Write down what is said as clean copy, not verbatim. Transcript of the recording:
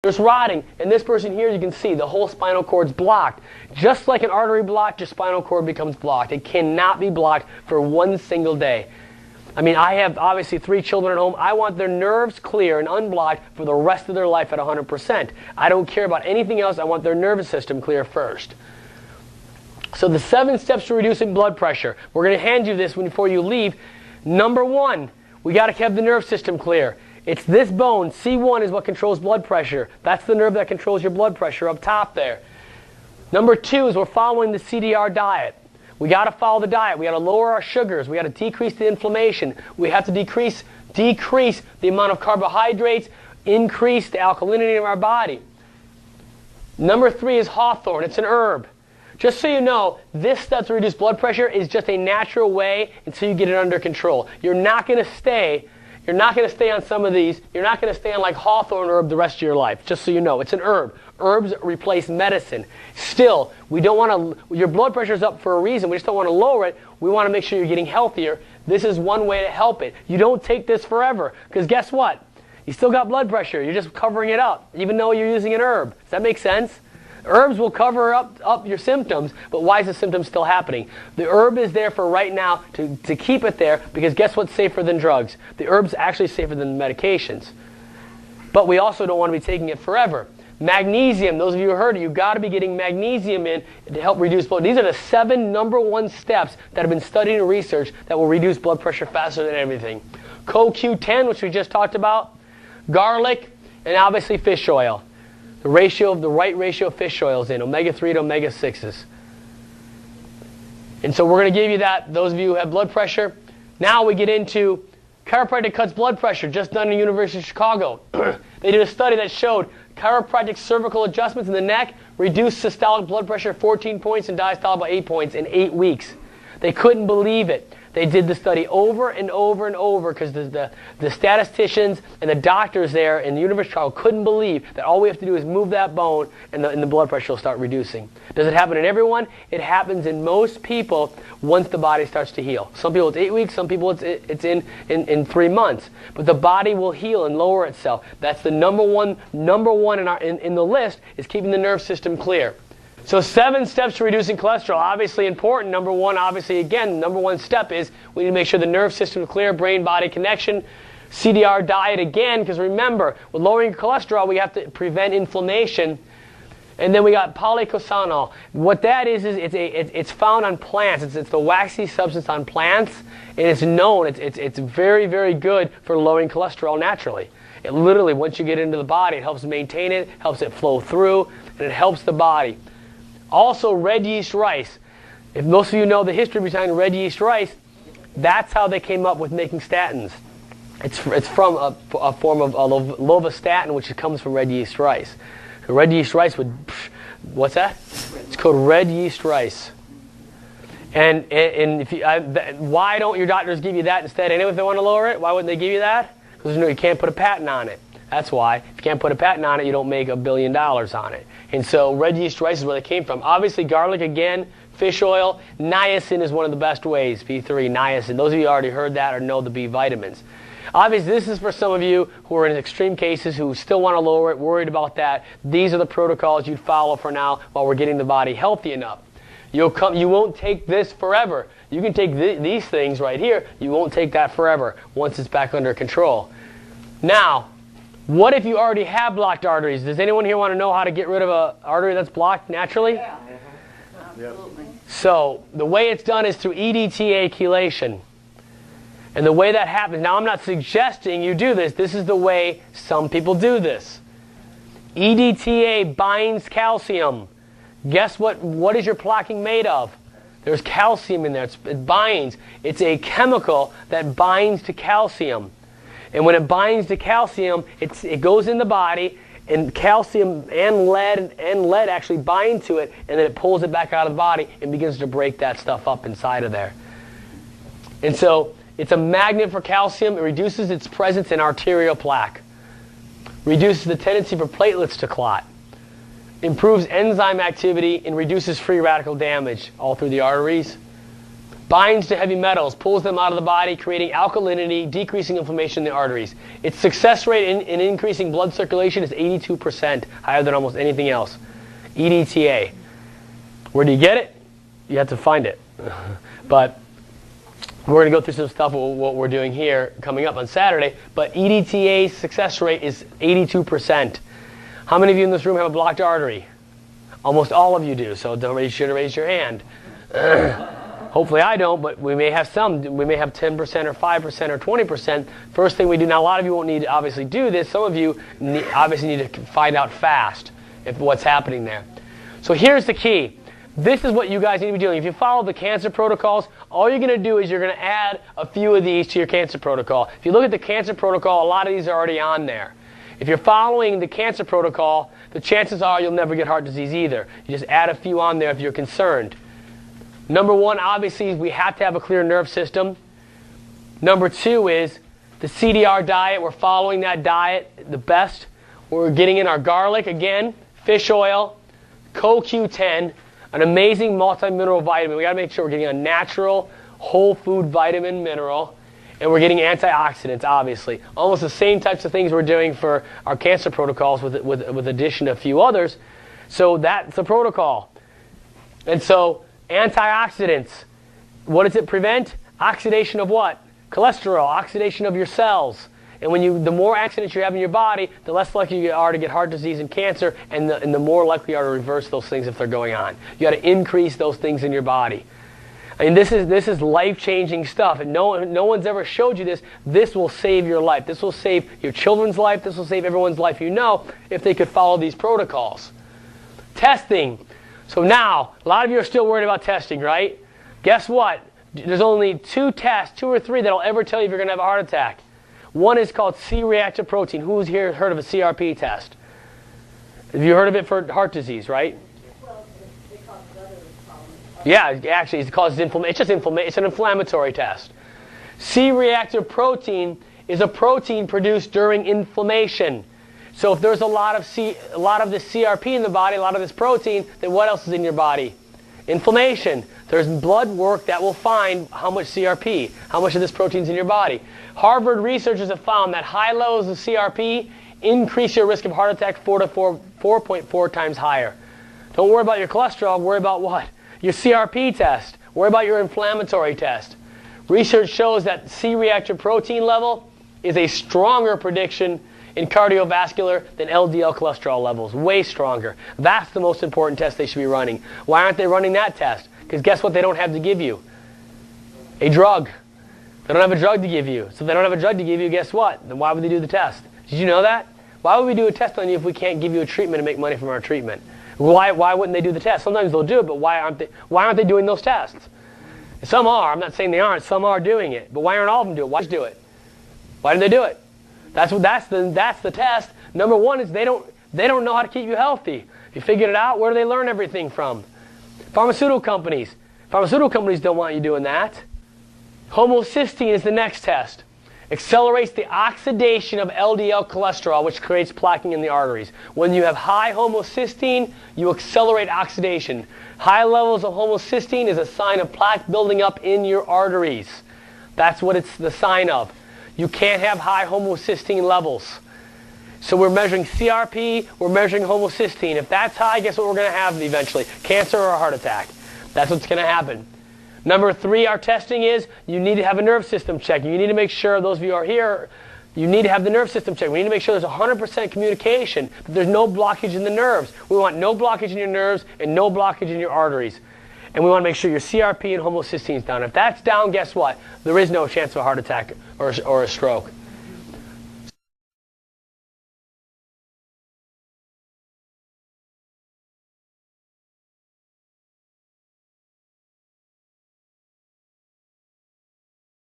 There's rotting. And this person here, you can see the whole spinal cord's blocked. Just like an artery blocked, your spinal cord becomes blocked. It cannot be blocked for one single day. I mean, I have obviously 3 children at home. I want their nerves clear and unblocked for the rest of their life at 100%. I don't care about anything else. I want their nervous system clear first. So the 7 steps to reducing blood pressure. We're going to hand you this before you leave. Number 1, we got to have the nerve system clear. It's this bone. C1 is what controls blood pressure. That's the nerve that controls your blood pressure up top there. Number 2 is we're following the CDR diet. We got to follow the diet. We got to lower our sugars. We got to decrease the inflammation. We have to decrease the amount of carbohydrates, increase the alkalinity of our body. Number 3 is hawthorn. It's an herb. Just so you know, this step to reduce blood pressure is just a natural way until you get it under control. You're not going to stay on some of these. You're not going to stay on like hawthorn herb the rest of your life. Just so you know, it's an herb. Herbs replace medicine. Still, we don't want to, your blood pressure is up for a reason. We just don't want to lower it. We want to make sure you're getting healthier. This is one way to help it. You don't take this forever, because guess what? You still got blood pressure. You're just covering it up, even though you're using an herb. Does that make sense? Herbs will cover up your symptoms, but why is the symptom still happening? The herb is there for right now to keep it there, because guess what's safer than drugs? The herb's actually safer than the medications. But we also don't want to be taking it forever. Magnesium, those of you who heard it, you've got to be getting magnesium in to help reduce blood. These are the 7 number 1 steps that have been studied and researched that will reduce blood pressure faster than everything. CoQ10, which we just talked about, garlic, and obviously fish oil. The right ratio of fish oils in, omega-3 to omega-6s. And so we're going to give you that, those of you who have blood pressure. Now we get into chiropractic cuts blood pressure, just done at the University of Chicago. They did a study that showed chiropractic cervical adjustments in the neck reduced systolic blood pressure 14 points and diastolic by 8 points in 8 weeks. They couldn't believe it. They did the study over and over and over because the statisticians and the doctors there in the University of Chicago couldn't believe that all we have to do is move that bone and the blood pressure will start reducing. Does it happen in everyone? It happens in most people once the body starts to heal. Some people it's 8 weeks, some people it's in 3 months. But the body will heal and lower itself. That's the number one in the list is keeping the nerve system clear. So 7 steps to reducing cholesterol, obviously important. Number 1, obviously, again, number 1 step is we need to make sure the nerve system is clear, brain-body connection. CDR diet again, because remember, with lowering cholesterol, we have to prevent inflammation. And then we got polycosanol. What that is it's found on plants. It's the waxy substance on plants, and it's known. It's very, very good for lowering cholesterol naturally. It literally, once you get into the body, it helps maintain it, helps it flow through, and it helps the body. Also, red yeast rice. If most of you know the history behind red yeast rice, that's how they came up with making statins. It's from a form of lovastatin, which comes from red yeast rice. So red yeast rice would, what's that? It's called red yeast rice. And if you, why don't your doctors give you that instead anyway if they want to lower it? Why wouldn't they give you that? Because you can't put a patent on it. That's why. If you can't put a patent on it, you don't make $1 billion on it. And so red yeast rice is where they came from. Obviously, garlic again, fish oil. Niacin is one of the best ways, B3, niacin. Those of you who already heard that or know the B vitamins. Obviously, this is for some of you who are in extreme cases who still want to lower it, worried about that. These are the protocols you'd follow for now while we're getting the body healthy enough. You won't take this forever. You can take these things right here. You won't take that forever once it's back under control. Now, what if you already have blocked arteries? Does anyone here want to know how to get rid of an artery that's blocked naturally? Yeah, absolutely. So the way it's done is through EDTA chelation. And the way that happens, now I'm not suggesting you do this. This is the way some people do this. EDTA binds calcium. Guess what is your plaquing made of? There's calcium in there. It binds. It's a chemical that binds to calcium. And when it binds to calcium, it goes in the body, and calcium and lead actually bind to it, and then it pulls it back out of the body and begins to break that stuff up inside of there. And so it's a magnet for calcium. It reduces its presence in arterial plaque, reduces the tendency for platelets to clot, improves enzyme activity, and reduces free radical damage all through the arteries. binds to heavy metals, pulls them out of the body, creating alkalinity, decreasing inflammation in the arteries. Its success rate in increasing blood circulation is 82%, higher than almost anything else. EDTA. Where do you get it? You have to find it. But we're going to go through some stuff, what we're doing here coming up on Saturday. But EDTA's success rate is 82%. How many of you in this room have a blocked artery? Almost all of you do, so you should have raised your hand. Hopefully I don't, but we may have some. We may have 10% or 5% or 20%. First thing we do, now a lot of you won't need to obviously do this. Some of you obviously need to find out fast what's happening there. So here's the key. This is what you guys need to be doing. If you follow the cancer protocols, all you're going to do is you're going to add a few of these to your cancer protocol. If you look at the cancer protocol, a lot of these are already on there. If you're following the cancer protocol, the chances are you'll never get heart disease either. You just add a few on there if you're concerned. Number one, obviously, we have to have a clear nerve system. Number two is the CDR diet. We're following that diet the best. We're getting in our garlic, again, fish oil, CoQ10, an amazing multi-mineral vitamin. We got to make sure we're getting a natural, whole food vitamin mineral. And we're getting antioxidants, obviously. Almost the same types of things we're doing for our cancer protocols with addition to a few others. So that's the protocol. And so antioxidants, what does it prevent? Oxidation of what? Cholesterol, oxidation of your cells. And the more antioxidants you have in your body, the less likely you are to get heart disease and cancer, and the more likely you are to reverse those things if they're going on. You got to increase those things in your body. I mean, this is life-changing stuff, and no one's ever showed you this. This will save your life. This will save your children's life. This will save everyone's life you know if they could follow these protocols. Testing. So now, a lot of you are still worried about testing, right? Guess what? There's only two or three that'll ever tell you if you're going to have a heart attack. One is called C-reactive protein. Who's here heard of a CRP test? Have you heard of it for heart disease, right? Yeah, actually, it causes inflammation. It's just inflammation. It's an inflammatory test. C-reactive protein is a protein produced during inflammation. So if there's a lot of this CRP in the body, a lot of this protein, then what else is in your body? Inflammation. There's blood work that will find how much CRP, how much of this protein is in your body. Harvard researchers have found that high levels of CRP increase your risk of heart attack 4.4 times higher. Don't worry about your cholesterol. Worry about what? Your CRP test. Worry about your inflammatory test. Research shows that C-reactive protein level is a stronger prediction in cardiovascular than LDL cholesterol levels. Way stronger. That's the most important test they should be running. Why aren't they running that test? Because guess what they don't have to give you? A drug. They don't have a drug to give you. So if they don't have a drug to give you, guess what? Then why would they do the test? Did you know that? Why would we do a test on you if we can't give you a treatment and make money from our treatment? Why wouldn't they do the test? Sometimes they'll do it, but why aren't they doing those tests? Some are. I'm not saying they aren't. Some are doing it. But why aren't all of them doing it? Why just do it? Why didn't they do it? That's the test. Number one is they don't know how to keep you healthy. If you figured it out, where do they learn everything from? Pharmaceutical companies. Pharmaceutical companies don't want you doing that. Homocysteine is the next test. Accelerates the oxidation of LDL cholesterol, which creates plaquing in the arteries. When you have high homocysteine, you accelerate oxidation. High levels of homocysteine is a sign of plaque building up in your arteries. That's what it's the sign of. You can't have high homocysteine levels. So we're measuring CRP, we're measuring homocysteine. If that's high, guess what we're going to have eventually? Cancer or a heart attack. That's what's going to happen. Number three, our testing is you need to have a nerve system check. You need to make sure, those of you who are here, you need to have the nerve system check. We need to make sure there's 100% communication, that there's no blockage in the nerves. We want no blockage in your nerves and no blockage in your arteries. And we want to make sure your CRP and homocysteine is down. If that's down, guess what? There is no chance of a heart attack or a stroke.